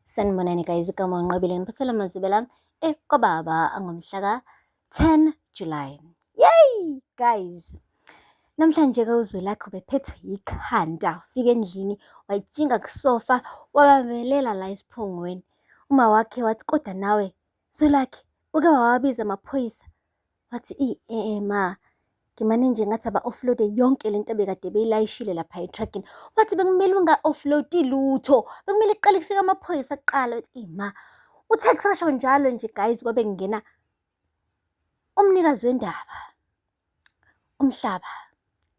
Sanibonani guys, igama ngiqabile ngiphathela amazibela kwababa angomhla ka-10 July. Yay guys! Namhlanje-ke uZwelakhe ubephethwe yikhanda, ufika endlini wayijinga kusofa, wababelela la esiphongweni. Uma wakhe wathi, kodwa nawe Zwelakhe uke wawabiza amaphoyisa? Wathi ma, ngimane nje ngathi aba-offload-e yonke lento ebekade beyilayishile lapha etruckini. Wathi bekumele unga-offload-i lutho, bekumele kuqale kufike amaphoyisa kuqala. Wathi ma, uthe kusasho njalo nje guys, kwabe kungena umnikazi wendaba, umhlaba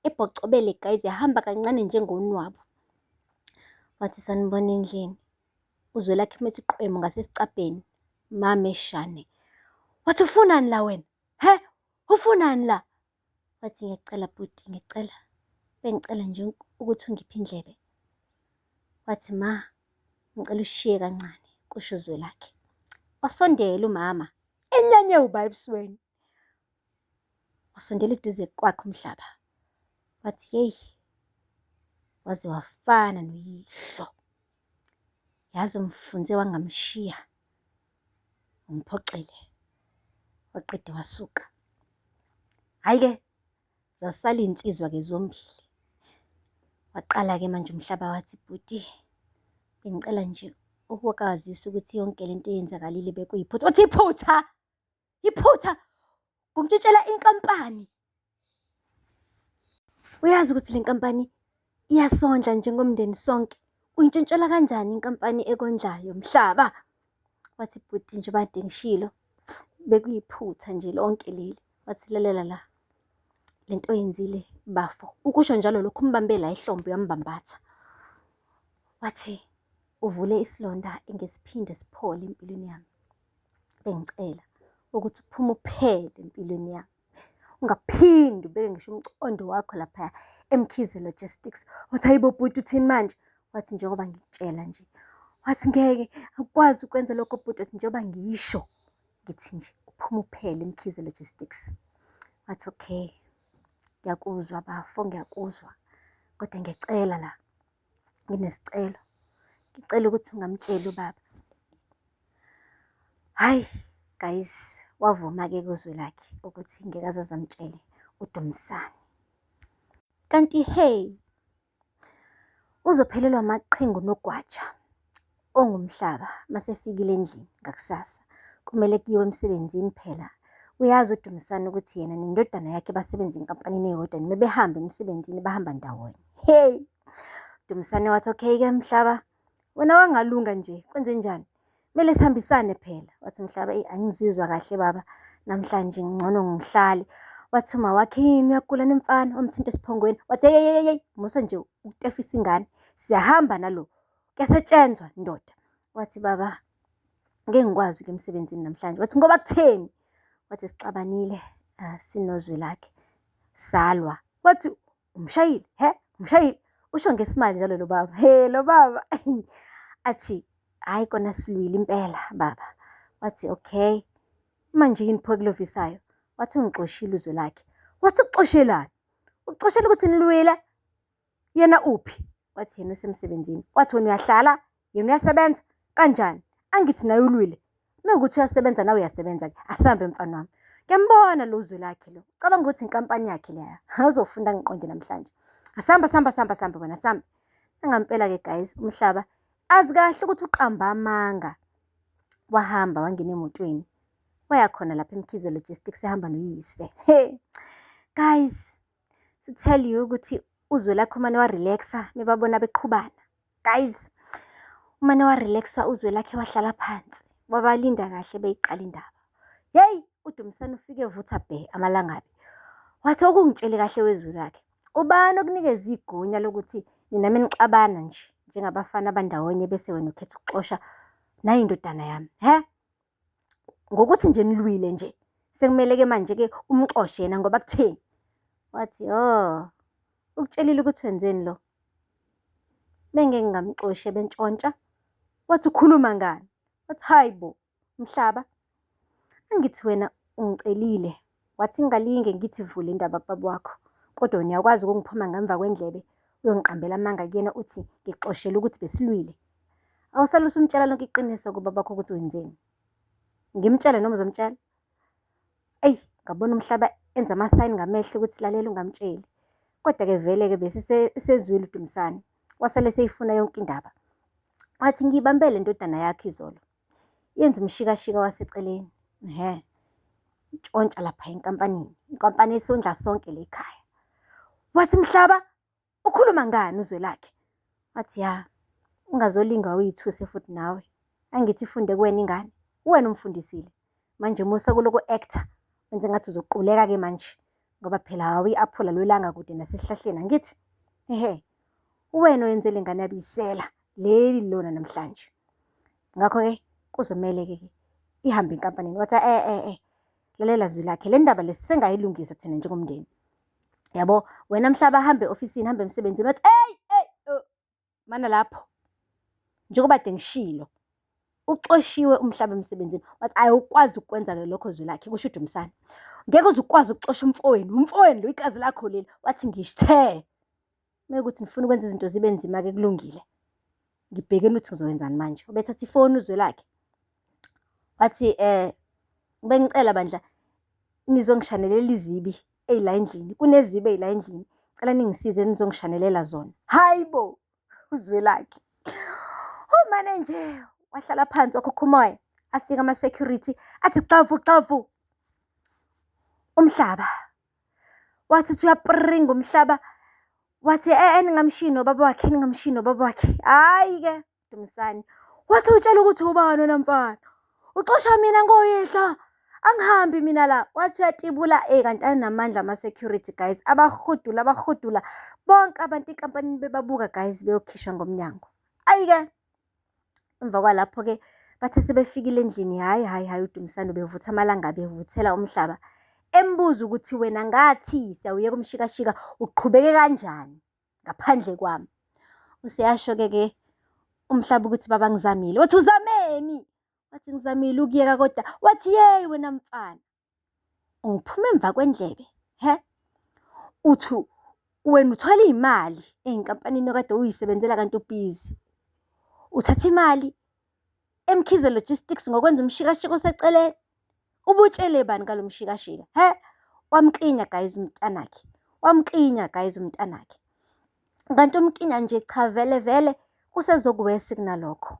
ebhocobele guys, yahamba kancane njengonwabu. Wathi sanibona endlini, uZwelakhe methi qwemu ngasesicabheni, mameshane. Wathi ufunani la wena? He, ufunani la? Wathi ngiyacela bhuti, ngiyacela, bengicela nje ukuthi ungiphe indlebe. Wathi ma, ngicela ushiye kancane, kusho uZwelakhe. Wasondela umama enyanyewuba ebusweni, wasondela eduze kwakhe umhlaba. Wathi yeyi, waze wafana noyihlo, yazi umfunze wangamshiya, umphoxile, waqeda wasuka. Hhayi-ke, zasala iy'nsizwa-ke zombili. Waqala-ke manje umhlaba wathi, bhuti, bengicela nje ukukwazisa ukuthi yonke lento eyenzakalile bekuyiphutha. Wathi iphutha? Iphutha? Ngokutshela inkampani. Uyazi ukuthi le nkampani iyasondla njengomndeni sonke. Uyintshontshelwa kanjani inkampani ekondlayo mhlaba? Wathi bhuti, njengoba kade ngishilo, bekuyiphutha nje lonke leli. Wathi lalela la, lento oyenzile bafo. Ukusho njalo lokhu umbambe la ehlombe uyambambatha. Wathi uvule isilonda engesiphinde siphole empilweni yami. Bengicela ukuthi uphume uphele empilweni yami. Ungaphindi ubeke ngisho umcondo wakho laphaya eMkhize Logistics. Wathi hayibo bhuti, uthini manje? Wathi njengoba ngikutshela nje. Wathi ngeke akwazi ukwenza lokho bhuti. Wathi njengoba ngisho ngithi nje uphume uphele eMkhize Logistics. Wathi okay, ngiyakuzwa bafo, ngiyakuzwa, kodwa ngiyacela la, nginesicelo. Ngicela ukuthi ungamtsheli ubaba. Hayi guys, wavuma-ke kuZwelakhe ukuthi ngeke aze amtshele uDumisani. Kanti hey, uzophelelwa amaqhingu nogwaja ongumhlaba masefikile endlini ngakusasa. Kumele kuyiwe emsebenzini phela. Uyazi uDumisani ukuthi yena nendodana yakhe basebenza enkampanini eyodwa, noma behamba emsebenzini bahamba ndawonye. Hey, uDumisani wathi okay-ke mhlaba, wena wangalunga nje, kwenze njani? Kumele sihambisane phela. Wathi umhlaba, angizizwa kahle baba, namhlanje ngcono ngihlale. Wathi uma wakhe yini, uyagula nemfana? Wamthinta esiphongweni. Wathi hey, musa nje ukutefisa ingane, siyahamba nalo, kuyasetshenzwa ndoda. Wathi baba, ngeke ngikwazi-ke emsebenzini namhlanje. Wathi ngoba kutheni? Wathi sixabanile sinoZwelakhe salwa. Wathi umshayile? He, umshayile? Usho ngesimali njalo lo baba. He, lo baba athi hayi kona silwile impela baba. Wathi okay, manje yini pho ekulovisayo? Wathi ungixoshile uZwelakhe. Wathi ukuxoshelani? Ukuxoshela ukuthi nilwile? Yena uphi? Wathi yena usemsebenzini. Wathi wena uyahlala, yena uyasebenza kanjani? Angithi naye ulwile. Mekuthi uyasebenza nawe uyasebenza-ke, asambe mfana wami. Ngiyambona lo uZwelakhe lo, cabanga ukuthi inkampani yakhe leya. Awuzofunda ngiqonde namhlanje. Samba wena, samba. Ngampela-ke guys, umhlaba azi kahle ukuthi uqamba amanga. Wahamba wangena emotweni, waya khona lapha eMkhize Logistics, ehamba noyise. He guys, to tell you ukuthi uZwelakhe umane wa-relaxa mebabona beqhubana. Guys, umane wa-relaxa uZwelakhe, wahlala phansi, wabalinda kahle beyiqala indaba. Yeyi, uDumisani ufike evutha bhe amalangabi. Wathi okungitshele kahle weZwelakhe, ubani okunikeza igunya lokuthi nina menixabana nje njengabafana abandawonye bese wena ukhetha ukuxosha nayi indodana yami? He, ngokuthi nje nilwile nje sekumele-ke manje-ke umxoshe yena ngoba kutheni? Wathi ukutshelile ukuthi wenzeni lo? Bengeke ngingamxoshi bentshontsha. Wathi ukhuluma ngani? Wathi hayi bo mhlaba, angithi wena ungicelile, wathi ngingalinge ngithi vule indaba kubaba wakho, kodwa wena uyakwazi ukungiphuma ngemva kwendlebe uyongiqambela amanga kuyena uthi ngixoshela ukuthi besilwile. Awusale usumtshela lonke iqiniso kubaba bakho ukuthi wenzeni. Ngimtshele noma uzomtshela? Eyi, ngabona umhlaba enza amasayini ngamehlo ukuthi lalela ungamtsheli. Kodwa-ke vele-ke besizwile uDumisane. Wasale seyifuna yonke indaba. Wathi ngiyibambe le ndodana yakhe izolo. Yenza umshikashika waseceleni. Ntshontsha lapha enkampanini. Inkampani esondla sonke le ekhaya. Wathi Mhlaba, ukhuluma ngani uZwelakhe? Wathi ya, ungazolinga uyithuse futhi nawe. Angithi ifunde kuwena ingane. Wena umfundisile. Manje musa kuloku actor. Wenze ngathi uzoquleka-ke manje. Ngoba phela aphula lwelanga kude nasesihlahleni angithi. Wena oyenzele ingane yabisela leli lona namhlanje. Ngakho-ke kuzomele-ke ihambe enkampanini. Wathi lalela Zwelakhe, le ndaba sengayilungisa thina njengomndeni. Yabo, wena Mhlaba hambe ofisini, hambe emsebenzini. Wathi mana lapho. Njengoba kade ngishilo. Uxoshiwe Umhlaba emsebenzini. Wathi awukwazi ukwenza-ke lokho Zwelakhe, kusho uDumisane. Ngeke uze ukwazi ukuxosha umfowenu lo ikazi lakho leli. Wathi ngishithe. Mekuthi ngifuna ukwenza izinto zibe nzima-ke kulungile. Ngibhekene ukuthi ngizowenzani manje. Ubethatha ifoni uZwelakhe. Wathi bengicela bandla nizongishanelela izibi ey'la endlini. Kunezibi ey'la endlini. Cela ningisize nizongishanelela zona. Hayibo uZwelakhe. Umane nje wahlala phansi wakhukhumaya. Afika ama-security athi xavu. Umhlaba. Wathi uthi uyapringa Umhlaba. Wathi ningamshiyi nobaba wakhe. Hhayi-ke Dumisane. Wathi utshela ukuthi ubani wena mfana. Uxosha mina ngoyihla. Angihambi mina la. Wathi uyatibula kanti anamandla ama-security guys. Abahudula. Bonke abantu enkampanini bebabuka guys beyokhishwa ngomnyango. Ayi-ke. Emva kwalapho-ke bathe sebefikile endlini. Hayi uDumisane ubevutha amalanga bevuthela Umhlaba. Embuza ukuthi wena ngathi siyawuyeka umshikashika uqhubeke kanjani ngaphandle kwami. Useyasho-ke Umhlaba ukuthi baba ngizamile. Wathi uzameni? Wathi ngizamile ukuyeka kodwa. Wathi yeyi wena mfana. Ungiphuma emva kwendlebe. Uthi wena uthola iy'mali ey'nkampanini okade uyisebenzela kanti ubhizi. Uthatha imali eMkhize Logistics ngokwenza umshikashika oseceleni. Ubutshele bani ngalo mshikashika? Wamqinya guys umntanakhe. Kanti umkinya nje cha vele kusezokuwesi kunalokho.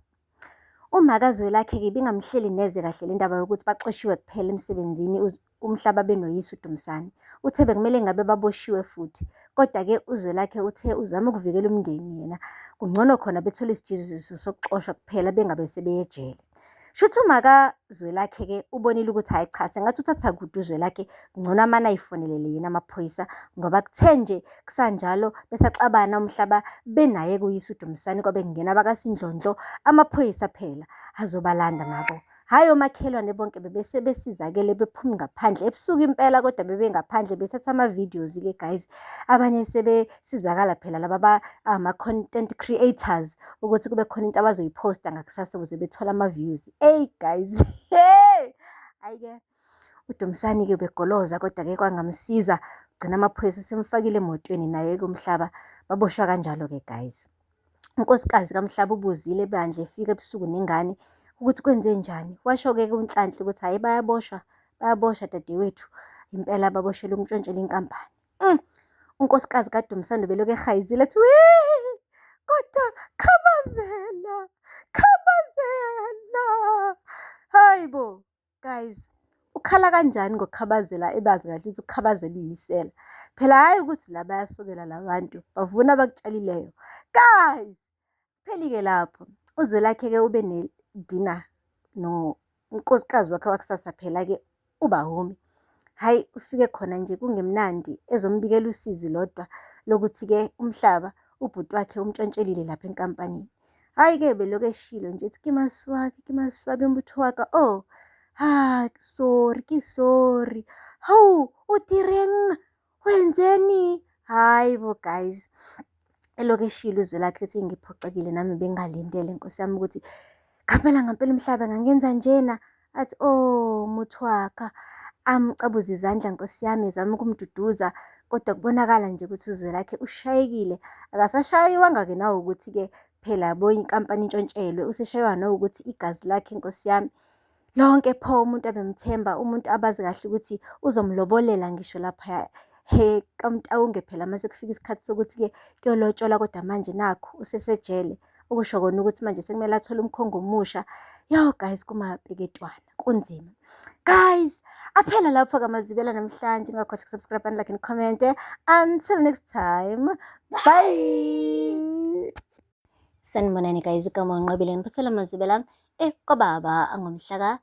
Uma kaZwelakhe-ke bingamhleli neze kahle le ndaba yokuthi baxoshiwe kuphela emsebenzini Umhlaba benoyise uDumisane. Uthe bekumele ngabe baboshiwe futhi. Kodwa-ke uZwelakhe uthe uzama ukuvikela umndeni yena. Kungcono khona bethole isijeziso sokuxoshwa kuphela bengabe sebeyejele. Shuthi uma kaZwelakhe-ke ubonile ukuthi hayi cha sengathi uthatha kude uZwelakhe. Ngcono amane ayifonelele yena amaphoyisa. Ngoba kuthe nje kusanjalo besaxabana Umhlaba benaye kuyise uDumisane kwabe kungena abakaSindlondlo. Amaphoyisa phela azobalanda nabo. Hayi omakhelwane bonke bebese besizakele bephuma ngaphandle ebusuku impela kodwa bebengaphandle bethatha ama-videos-ke guys. Abanye sebesizakala phela laba ama-content creators ukuthi kube khona into abazoyiposta ngakusasa ukuze bethole ama-views. Guys. Hayi-ke uDumisane-ke begoloza kodwa-ke kwangamsiza. Gcina amaphoyisa semfakile emotweni naye-ke Umhlaba baboshwa kanjalo-ke guys. Unkosikazi kaMhlaba ubuzile bandla efika ebusuku nengane ukuthi kwenze njani. Washo-ke kuNhlanhla ukuthi hayi bayaboshwa dadewethu. Impela baboshela ukuntshontshela inkampani. Unkosikazi kaDumisane beloku ehayizile ethi kodwa khabazela. Hayibo guys. Ukhala kanjani ngokukhabazela ebazi kahle ukuthi ukukhabazela uyisela. Phela hayi ukuthi la bayasukela labantu bavuna abakutshalileyo. Guys, pheli-ke lapho uZwelakhe-ke ube ne-dinner unkosikazi wakhe wakusasa phela-ke uBahumi. Hayi ufike khona nje kungemnandi ezombikela usizi lodwa lokuthi-ke Umhlaba ubhuti wakhe umntshontshelile lapha enkampanini. Hayi-ke beloku eshilo nje ethi kimaswabi umbutho waka. Sorry. Hawu udireng wenzeni? Hayibo guys. Eloku eshilo uZwelakhe ethi ngiphoxekile nami bengalindele Nkosi yami ukuthi ngampela Umhlaba ngangenza njena. Athi muthwaka amcabuza izandla Nkosi yami ezama ukumduduza kodwa kubonakala nje ukuthi uZwelakhe ushayekile. Akasashayiwanga-ke nawe ukuthi-ke phela yabo inkampani intshontshelwe, useshaywa nowukuthi igazi lakhe Nkosi yami. Lonke pho umuntu abemthemba, umuntu abazi kahle ukuthi uzomlobolela ngisho laphaya. He, kaMtawunge phela mase kufika isikhathi sokuthi-ke kuyolotsholwa kodwa manje nakhu usesejele. Okusho kona ukuthi manje sekumele athole umkhongo omusha. Yo guys, kumapeketwana kunzima. Guys, aphela lapho-ke amazibela namhlanje. Ungakhohlwa ukusubscribe and like and comment. Until next time. Bye. Sanibonani guys, igama uNqobile ngiphathela amazibela kwababa angomhla ka